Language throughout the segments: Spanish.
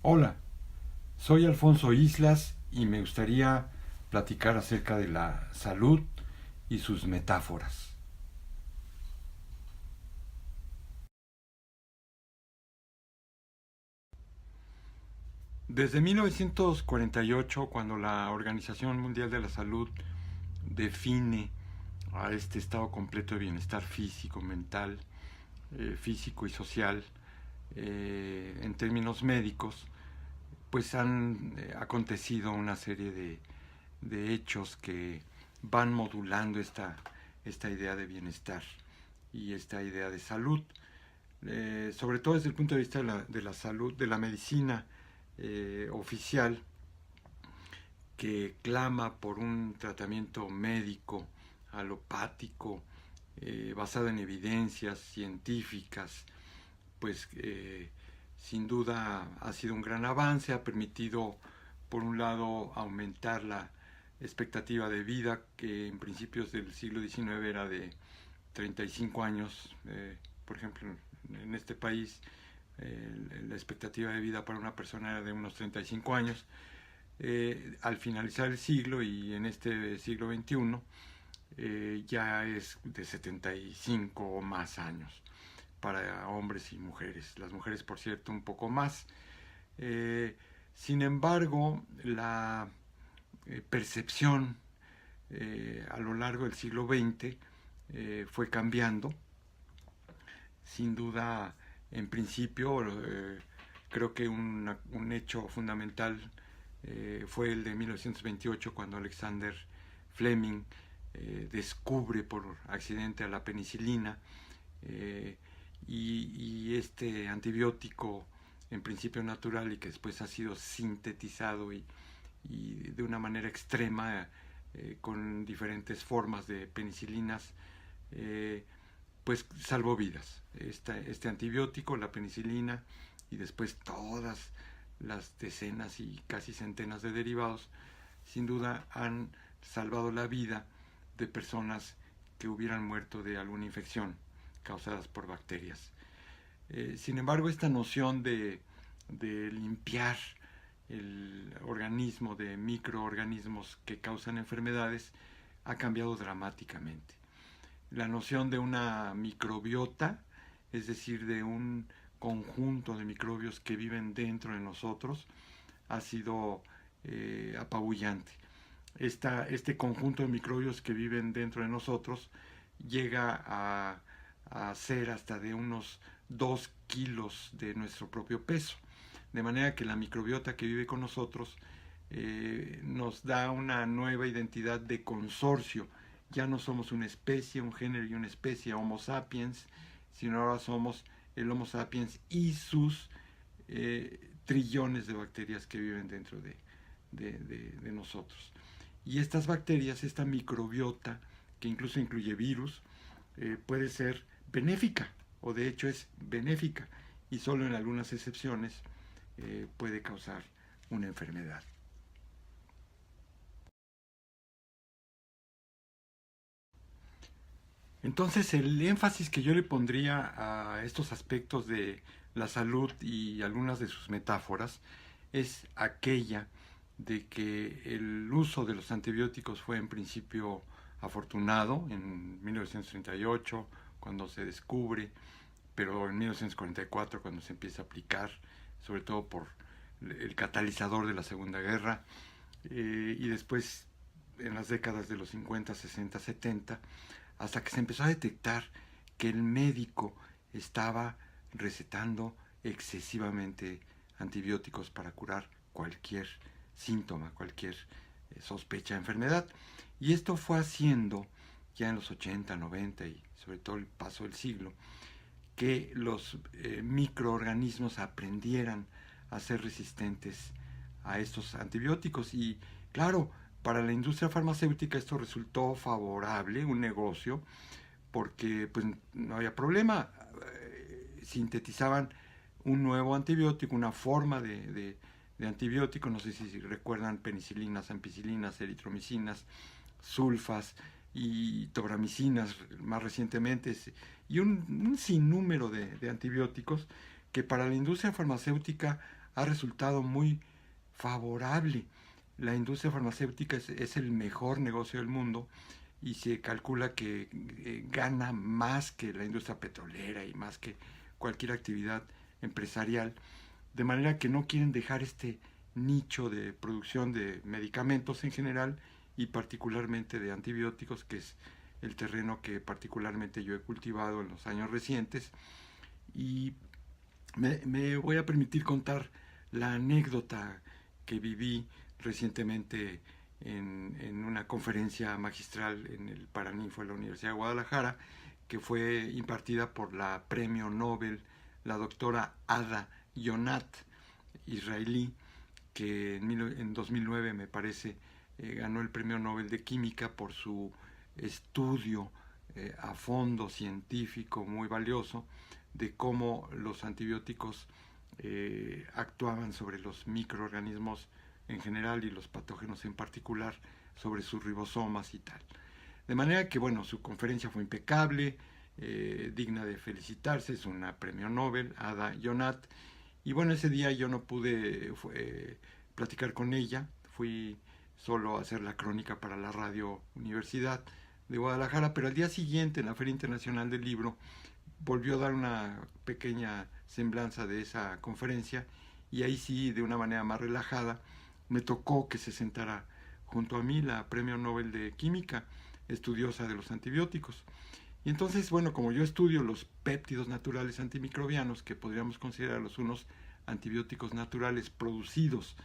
Hola, soy Alfonso Islas y me gustaría platicar acerca de la salud y sus metáforas. Desde 1948, cuando la Organización Mundial de la Salud define a este estado completo de bienestar físico, mental, físico y social, en términos médicos, pues han acontecido una serie de hechos que van modulando esta idea de bienestar y esta idea de salud, sobre todo desde el punto de vista de la salud, de la medicina oficial, que clama por un tratamiento médico, alopático, basado en evidencias científicas. Pues sin duda ha sido un gran avance, ha permitido por un lado aumentar la expectativa de vida, que en principios del siglo XIX era de 35 años. Por ejemplo, en este país la expectativa de vida para una persona era de unos 35 años. Al finalizar el siglo y en este siglo XXI ya es de 75 o más años para hombres y mujeres. Las mujeres, por cierto, un poco más. Eh, Sin embargo, la percepción a lo largo del siglo XX fue cambiando. Sin duda, en principio, creo que un hecho fundamental fue el de 1928, cuando Alexander Fleming descubre por accidente a la penicilina, eh, y este antibiótico en principio natural y que después ha sido sintetizado y de una manera extrema, con diferentes formas de penicilinas, eh, pues salvó vidas. Este antibiótico, la penicilina, y después todas las decenas y casi centenas de derivados, sin duda han salvado la vida de personas que hubieran muerto de alguna infección causadas por bacterias. Sin embargo, esta noción de limpiar el organismo de microorganismos que causan enfermedades ha cambiado dramáticamente. La noción de una microbiota, es decir, de un conjunto de microbios que viven dentro de nosotros, ha sido apabullante. Este conjunto de microbios que viven dentro de nosotros llega a ser hasta de unos 2 kilos de nuestro propio peso. De manera que la microbiota que vive con nosotros nos da una nueva identidad de consorcio. Ya no somos una especie, un género y una especie, Homo sapiens, sino ahora somos el Homo sapiens y sus trillones de bacterias que viven dentro de nosotros. Y estas bacterias, esta microbiota, que incluso incluye virus, puede ser benéfica, o de hecho es benéfica, y solo en algunas excepciones puede causar una enfermedad. Entonces, el énfasis que yo le pondría a estos aspectos de la salud y algunas de sus metáforas es aquella de que el uso de los antibióticos fue en principio afortunado en 1938, cuando se descubre, pero en 1944, cuando se empieza a aplicar, sobre todo por el catalizador de la Segunda Guerra, y después en las décadas de los 50, 60, 70, hasta que se empezó a detectar que el médico estaba recetando excesivamente antibióticos para curar cualquier síntoma, cualquier sospecha de enfermedad. Y esto fue haciendo, ya en los 80, 90 y sobre todo el paso del siglo, que los microorganismos aprendieran a ser resistentes a estos antibióticos. Y claro, para la industria farmacéutica esto resultó favorable, un negocio, porque pues no había problema. Sintetizaban un nuevo antibiótico, una forma de antibiótico, no sé si recuerdan penicilinas, ampicilinas, eritromicinas, sulfas y tobramicinas más recientemente, y un sinnúmero de antibióticos que para la industria farmacéutica ha resultado muy favorable. La industria farmacéutica es el mejor negocio del mundo y se calcula que gana más que la industria petrolera y más que cualquier actividad empresarial, de manera que no quieren dejar este nicho de producción de medicamentos en general y particularmente de antibióticos, que es el terreno que particularmente yo he cultivado en los años recientes. Y me voy a permitir contar la anécdota que viví recientemente en una conferencia magistral en el Paraninfo de la Universidad de Guadalajara, que fue impartida por la premio Nobel, la doctora Ada Yonat, israelí, que en 2009 me parece ganó el premio Nobel de Química por su estudio a fondo científico muy valioso de cómo los antibióticos actuaban sobre los microorganismos en general y los patógenos en particular, sobre sus ribosomas y tal. De manera que, bueno, su conferencia fue impecable, digna de felicitarse, es una premio Nobel, Ada Yonat, y bueno, ese día yo no pude platicar con ella, fui solo a hacer la crónica para la Radio Universidad de Guadalajara, pero al día siguiente, en la Feria Internacional del Libro, volvió a dar una pequeña semblanza de esa conferencia y ahí sí, de una manera más relajada, me tocó que se sentara junto a mí la premio Nobel de Química, estudiosa de los antibióticos. Y entonces, bueno, como yo estudio los péptidos naturales antimicrobianos, que podríamos considerarlos unos antibióticos naturales producidos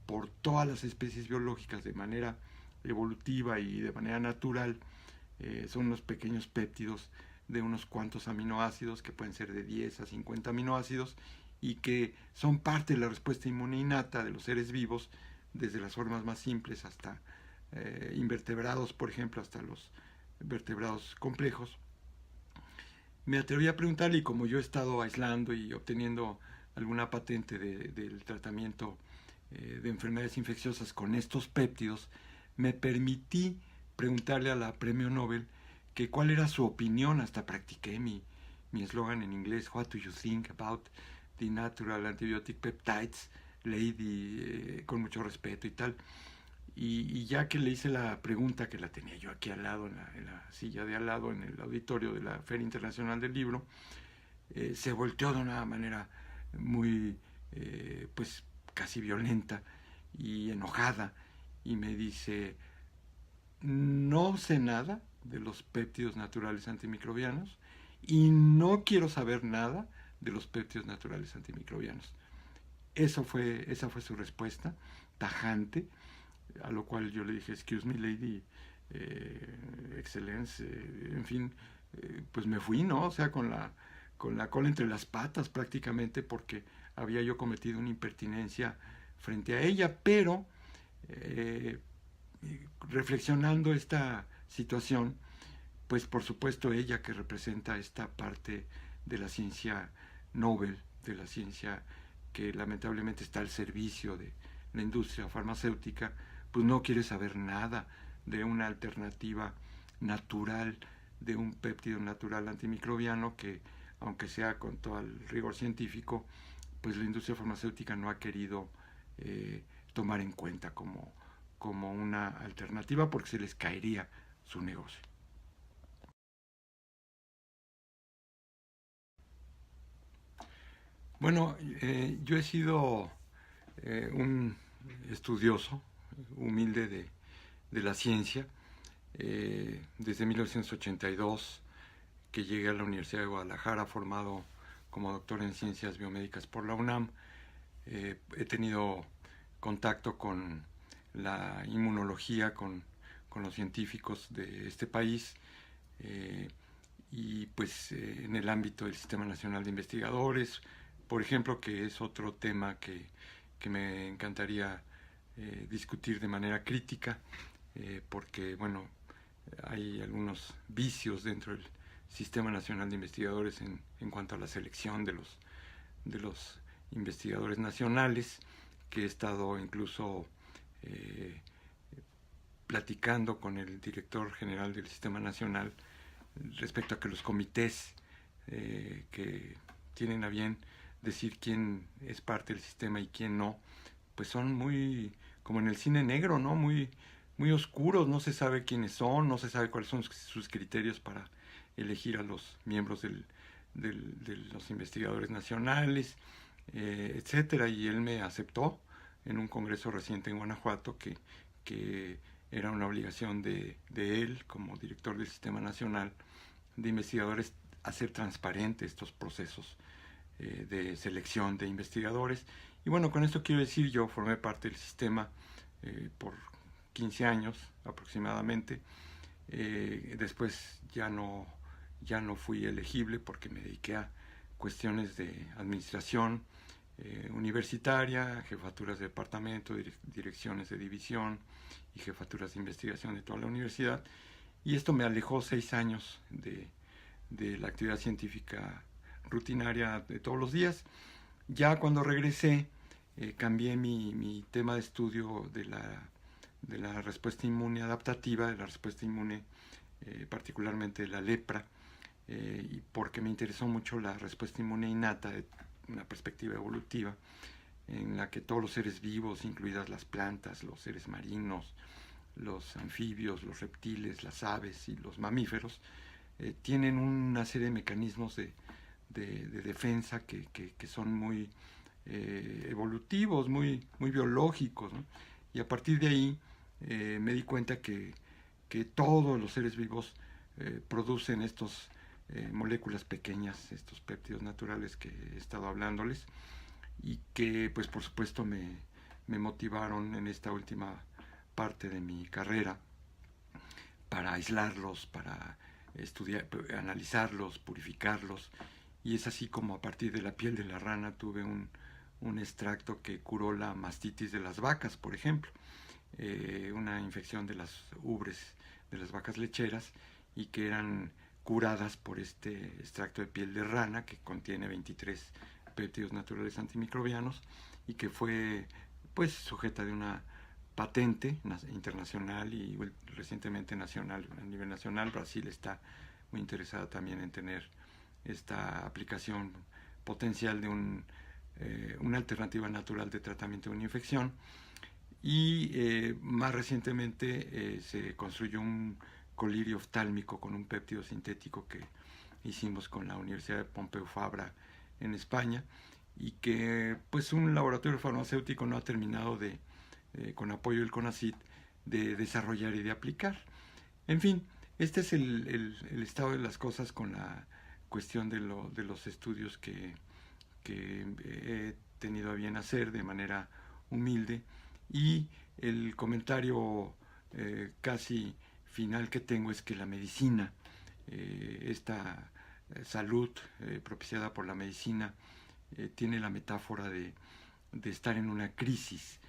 por todas las especies biológicas de manera evolutiva y de manera natural, son unos pequeños péptidos de unos cuantos aminoácidos, que pueden ser de 10 a 50 aminoácidos, y que son parte de la respuesta inmune innata de los seres vivos, desde las formas más simples hasta invertebrados, por ejemplo, hasta los vertebrados complejos. Me atreví a preguntarle, y como yo he estado aislando y obteniendo alguna patente del tratamiento de enfermedades infecciosas con estos péptidos, me permití preguntarle a la premio Nobel que cuál era su opinión. Hasta practiqué mi eslogan en inglés: What do you think about the natural antibiotic peptides, lady, con mucho respeto y tal. Y ya que le hice la pregunta, que la tenía yo aquí al lado, en la silla de al lado, en el auditorio de la Feria Internacional del Libro, se volteó de una manera muy, pues, casi violenta y enojada, y me dice: no sé nada de los péptidos naturales antimicrobianos y no quiero saber nada de los péptidos naturales antimicrobianos. Esa fue su respuesta tajante, a lo cual yo le dije: excuse me, lady, excellence, en fin, pues me fui, ¿no? O sea, con la cola entre las patas prácticamente, porque había yo cometido una impertinencia frente a ella, pero reflexionando esta situación, pues por supuesto ella, que representa esta parte de la ciencia Nobel, de la ciencia que lamentablemente está al servicio de la industria farmacéutica, pues no quiere saber nada de una alternativa natural, de un péptido natural antimicrobiano que, aunque sea con todo el rigor científico, pues la industria farmacéutica no ha querido tomar en cuenta como una alternativa, porque se les caería su negocio. Bueno, yo he sido un estudioso humilde de la ciencia desde 1982, que llegué a la Universidad de Guadalajara formado como doctor en ciencias biomédicas por la UNAM. He tenido contacto con la inmunología, con los científicos de este país, y pues en el ámbito del Sistema Nacional de Investigadores, por ejemplo, que es otro tema que me encantaría discutir de manera crítica, porque, bueno, hay algunos vicios dentro del Sistema Nacional de Investigadores en cuanto a la selección de los investigadores nacionales, que he estado incluso platicando con el director general del Sistema Nacional respecto a que los comités que tienen a bien decir quién es parte del sistema y quién no, pues son muy, como en el cine negro, ¿no? Muy, muy oscuros, no se sabe quiénes son, no se sabe cuáles son sus criterios para elegir a los miembros de los investigadores nacionales, etcétera. Y él me aceptó en un congreso reciente en Guanajuato que era una obligación de él como director del Sistema Nacional de Investigadores hacer transparentes estos procesos de selección de investigadores. Y bueno, con esto quiero decir, yo formé parte del sistema por 15 años aproximadamente. Después ya no fui elegible porque me dediqué a cuestiones de administración universitaria, jefaturas de departamento, direcciones de división y jefaturas de investigación de toda la universidad. Y esto me alejó 6 años de la actividad científica rutinaria de todos los días. Ya cuando regresé, cambié mi tema de estudio de la respuesta inmune adaptativa, de la respuesta inmune particularmente de la lepra, y porque me interesó mucho la respuesta inmune innata de una perspectiva evolutiva, en la que todos los seres vivos, incluidas las plantas, los seres marinos, los anfibios, los reptiles, las aves y los mamíferos, tienen una serie de mecanismos de defensa que son muy evolutivos, muy biológicos, ¿no? Y a partir de ahí me di cuenta que todos los seres vivos producen estos moléculas pequeñas, estos péptidos naturales que he estado hablándoles, y que pues por supuesto me motivaron en esta última parte de mi carrera para aislarlos, para estudiar, analizarlos, purificarlos. Y es así como a partir de la piel de la rana tuve un extracto que curó la mastitis de las vacas, por ejemplo, una infección de las ubres de las vacas lecheras, y que eran curadas por este extracto de piel de rana que contiene 23 péptidos naturales antimicrobianos, y que fue pues sujeta de una patente internacional y recientemente nacional. A nivel nacional, Brasil está muy interesada también en tener esta aplicación potencial de una alternativa natural de tratamiento de una infección. Y más recientemente se construyó un colirio oftálmico con un péptido sintético que hicimos con la Universidad de Pompeu Fabra en España, y que pues un laboratorio farmacéutico no ha terminado con apoyo del CONACYT, de desarrollar y de aplicar. En fin, este es el estado de las cosas con la cuestión de los estudios que he tenido a bien hacer de manera humilde. Y el comentario casi final que tengo es que la medicina, esta salud propiciada por la medicina, tiene la metáfora de estar en una crisis.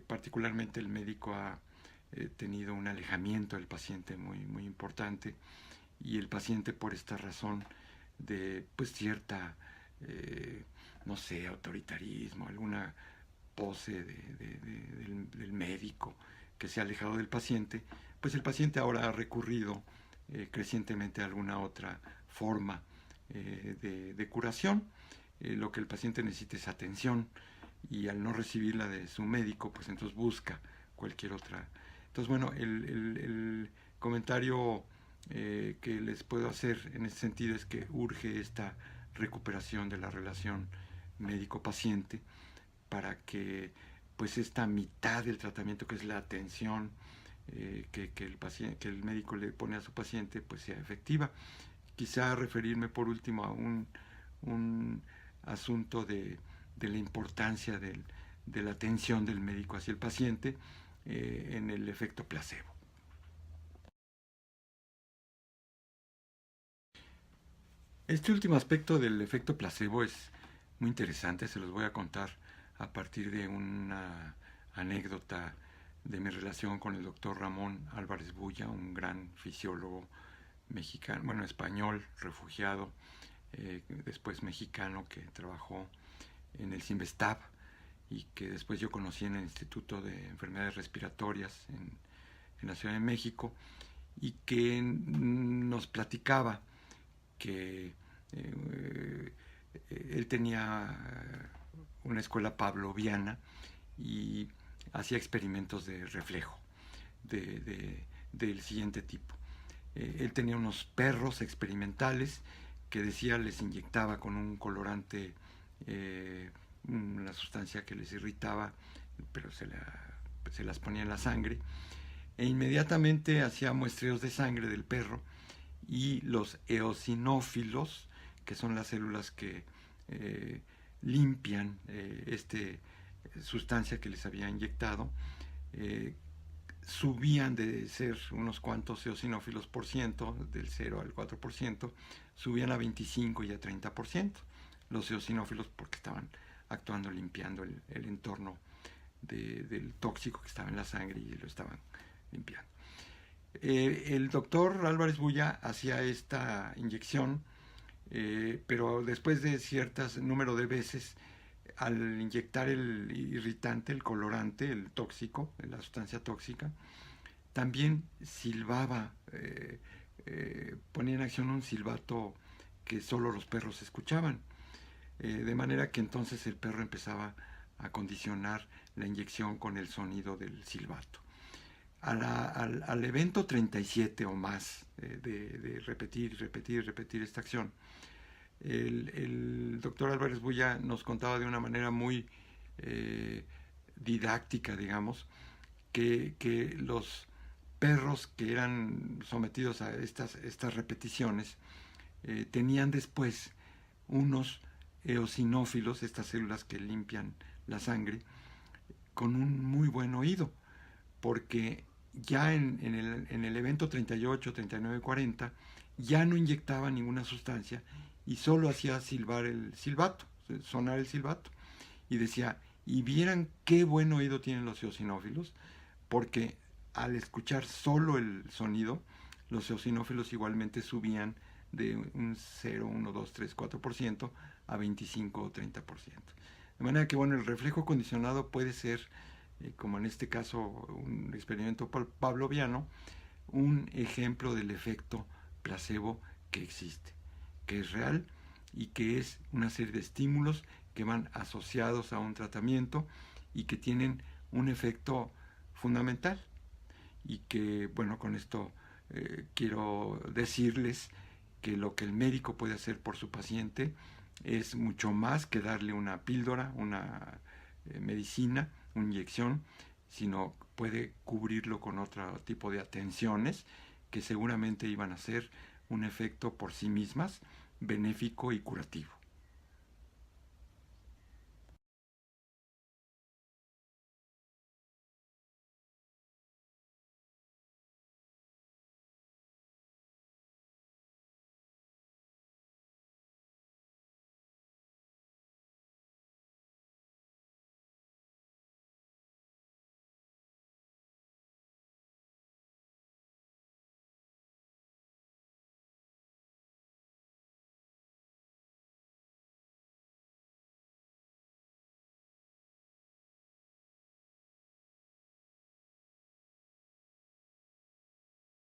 Particularmente el médico ha tenido un alejamiento del paciente muy, muy importante, y el paciente, por esta razón de pues cierta no sé, autoritarismo, alguna pose del médico que se ha alejado del paciente, pues el paciente ahora ha recurrido crecientemente a alguna otra forma de curación. Lo que el paciente necesita es atención, y al no recibirla de su médico, pues entonces busca cualquier otra. Entonces, bueno, el comentario que les puedo hacer en ese sentido es que urge esta recuperación de la relación médico-paciente, para que pues esta mitad del tratamiento, que es la atención que el médico le pone a su paciente, pues sea efectiva. Quizá referirme por último a un asunto de la importancia de la atención del médico hacia el paciente en el efecto placebo. Este último aspecto del efecto placebo es muy interesante, se los voy a contar a partir de una anécdota de mi relación con el doctor Ramón Álvarez Bulla, un gran fisiólogo mexicano, bueno, español, refugiado, después mexicano, que trabajó en el CIMBESTAB y que después yo conocí en el Instituto de Enfermedades Respiratorias en la Ciudad de México, y que nos platicaba que Él tenía una escuela pavloviana y hacía experimentos de reflejo del siguiente tipo. Él tenía unos perros experimentales que decía les inyectaba con un colorante una sustancia que les irritaba, pero se las ponía en la sangre, e inmediatamente hacía muestreos de sangre del perro y los eosinófilos, que son las células que limpian sustancia que les había inyectado, subían de ser unos cuantos eosinófilos por ciento, del 0 al 4%, subían a 25 y a 30%, los eosinófilos, porque estaban actuando limpiando el entorno del tóxico que estaba en la sangre y lo estaban limpiando. El doctor Álvarez Bulla hacía esta inyección, pero después de cierto número de veces, al inyectar el irritante, el colorante, el tóxico, la sustancia tóxica, también silbaba, ponía en acción un silbato que solo los perros escuchaban, de manera que entonces el perro empezaba a condicionar la inyección con el sonido del silbato. Al evento 37 o más de repetir esta acción, el doctor Álvarez Bulla nos contaba de una manera muy didáctica, digamos, que los perros que eran sometidos a estas repeticiones tenían después unos eosinófilos, estas células que limpian la sangre, con un muy buen oído, porque ya en el evento 38, 39, 40 ya no inyectaba ninguna sustancia y solo hacía silbar el silbato, sonar el silbato. Y decía, y vieran qué buen oído tienen los eosinófilos, porque al escuchar solo el sonido, los eosinófilos igualmente subían de un 0, 1, 2, 3, 4% a 25 o 30%. De manera que, bueno, el reflejo condicionado puede ser, como en este caso un experimento pavloviano, un ejemplo del efecto placebo que existe, que es real y que es una serie de estímulos que van asociados a un tratamiento y que tienen un efecto fundamental. Y que, bueno, con esto quiero decirles que lo que el médico puede hacer por su paciente es mucho más que darle una píldora, una medicina, una inyección, sino puede cubrirlo con otro tipo de atenciones que seguramente iban a ser un efecto por sí mismas benéfico y curativo.